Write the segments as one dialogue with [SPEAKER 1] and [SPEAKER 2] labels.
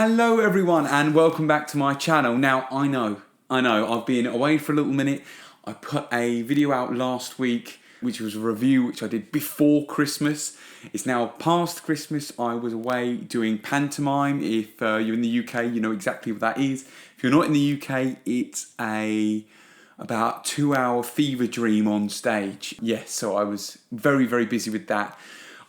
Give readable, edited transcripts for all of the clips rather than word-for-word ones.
[SPEAKER 1] Hello everyone and welcome back to my channel. Now I know, I've been away for a little minute. I put a video out last week which was a review which I did before Christmas. It's now past Christmas. I was away doing pantomime. If you're in the UK, you know exactly what that is. If you're not in the UK, it's about 2-hour fever dream on stage. Yes, so I was very, very busy with that.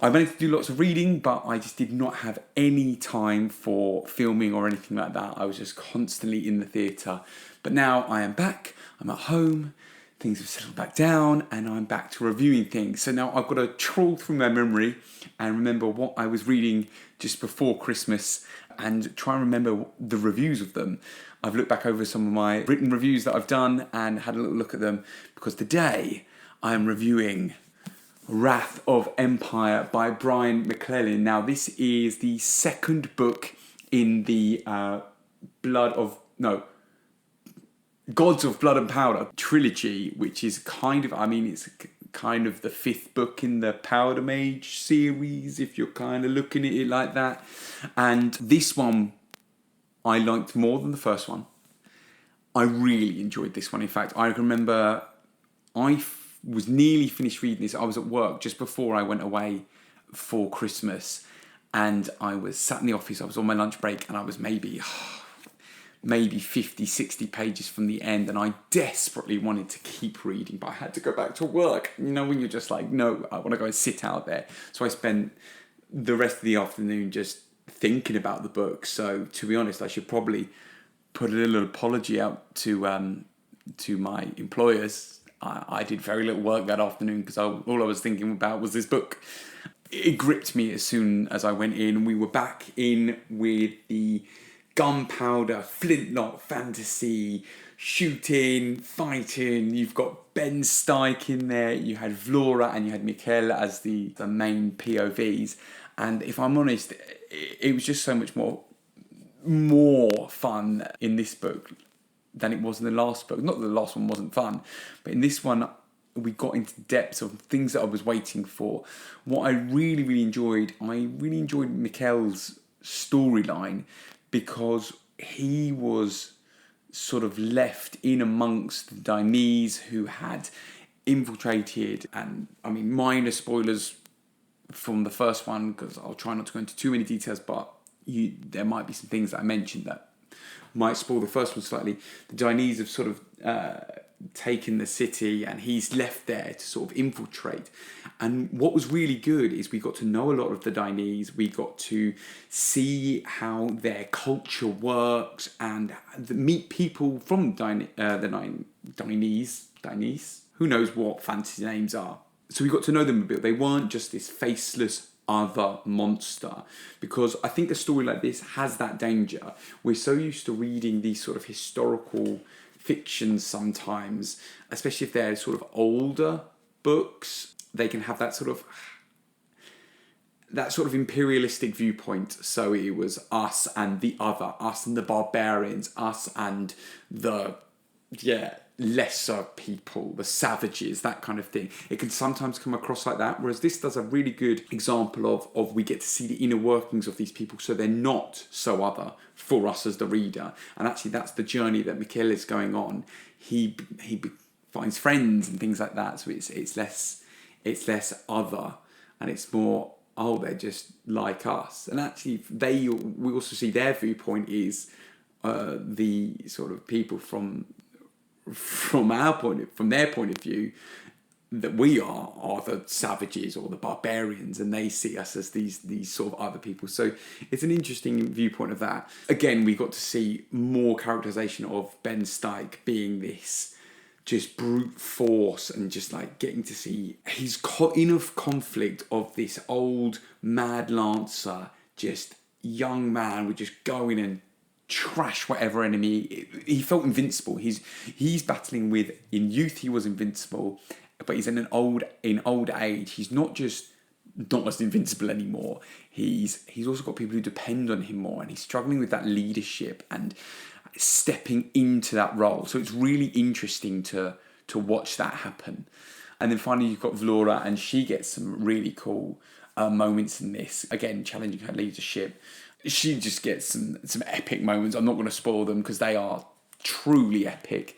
[SPEAKER 1] I managed to do lots of reading, but I just did not have any time for filming or anything like that. I was just constantly in the theatre. But now I am back, I'm at home, things have settled back down, and I'm back to reviewing things. So now I've got to trawl through my memory and remember what I was reading just before Christmas and try and remember the reviews of them. I've looked back over some of my written reviews that I've done and had a little look at them, because today I am reviewing Wrath of Empire by McClellan. Now this is the second book in the Gods of Blood and Powder trilogy, which is it's kind of the fifth book in the Powder Mage series, if you're kind of looking at it like that. And this one I liked more than the first one. I really enjoyed this one. In fact, I remember I was nearly finished reading this. I was at work just before I went away for Christmas, and I was sat in the office. I was on my lunch break, and I was maybe 50, 60 pages from the end, and I desperately wanted to keep reading, but I had to go back to work. You know, when you're just like, no, I want to go and sit out there. So I spent the rest of the afternoon just thinking about the book. So to be honest, I should probably put a little apology out to my employers. I did very little work that afternoon because all I was thinking about was this book. It gripped me as soon as I went in. We were back in with the gunpowder, flintlock fantasy, shooting, fighting. You've got Ben Stike in there. You had Vlora and you had McClellan as the main POVs. And if I'm honest, it was just so much more fun in this book than it was in the last book. Not that the last one wasn't fun, but in this one we got into depths of things that I was waiting for. What I really enjoyed, Mikkel's storyline, because he was sort of left in amongst the Dainese who had infiltrated, and I mean minor spoilers from the first one because I'll try not to go into too many details, but there might be some things that I mentioned that might spoil the first one slightly. The Dainese have sort of taken the city, and he's left there to sort of infiltrate. And what was really good is we got to know a lot of the Dainese. We got to see how their culture works and meet people from the Dainese. Who knows what fancy names are. So we got to know them a bit. They weren't just this faceless other monster, because I think a story like this has that danger. We're so used to reading these sort of historical fictions sometimes, especially if they're sort of older books, they can have that sort of imperialistic viewpoint. So it was us and the other, us and the barbarians, us and the lesser people, the savages, that kind of thing. It can sometimes come across like that, whereas this does a really good example of we get to see the inner workings of these people, so they're not so other for us as the reader. And actually that's the journey that Mikkel is going on. He finds friends and things like that, so it's less other, and it's more, they're just like us. And actually we also see their viewpoint is the sort of people from their point of view, that we are the savages or the barbarians, and they see us as these sort of other people. So it's an interesting viewpoint of that. Again, we got to see more characterization of Ben Stike being this just brute force, and just like getting to see his inner conflict of this old mad lancer, just young man would just go in and trash whatever enemy. He felt invincible. He's battling with, in youth he was invincible, but he's in old age, he's not as invincible anymore. He's also got people who depend on him more, and he's struggling with that leadership and stepping into that role. So it's really interesting to watch that happen. And then finally you've got Vlora, and she gets some really cool moments in this, again challenging her leadership. she just gets some epic moments. I'm not going to spoil them because they are truly epic.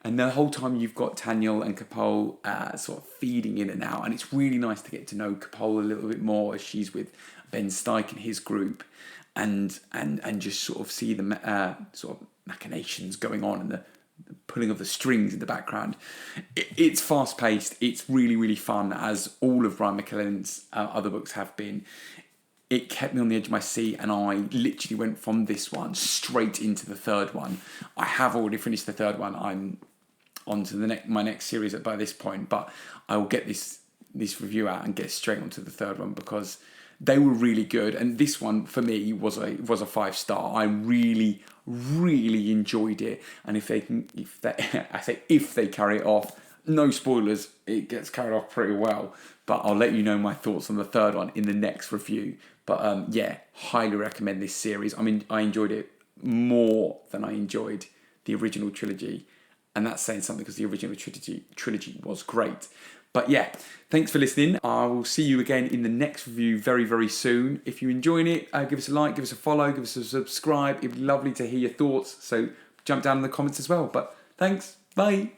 [SPEAKER 1] And the whole time you've got Taniel and Capole sort of feeding in and out. And it's really nice to get to know Capole a little bit more as she's with Ben Stike and his group. And just sort of see the sort of machinations going on and the pulling of the strings in the background. It's fast paced. It's really, really fun, as all of Brian McClellan's other books have been. It kept me on the edge of my seat, and I literally went from this one straight into the third one. I have already finished the third one. I'm on to my next series by this point, but I will get this review out and get straight onto the third one because they were really good. And this one for me was a 5-star. I really, really enjoyed it. And if they carry it off, no spoilers, it gets carried off pretty well. But I'll let you know my thoughts on the third one in the next review. But yeah, highly recommend this series. I mean, I enjoyed it more than I enjoyed the original trilogy. And that's saying something because the original trilogy was great. But yeah, thanks for listening. I will see you again in the next review very, very soon. If you're enjoying it, give us a like, give us a follow, give us a subscribe. It'd be lovely to hear your thoughts. So jump down in the comments as well. But thanks. Bye.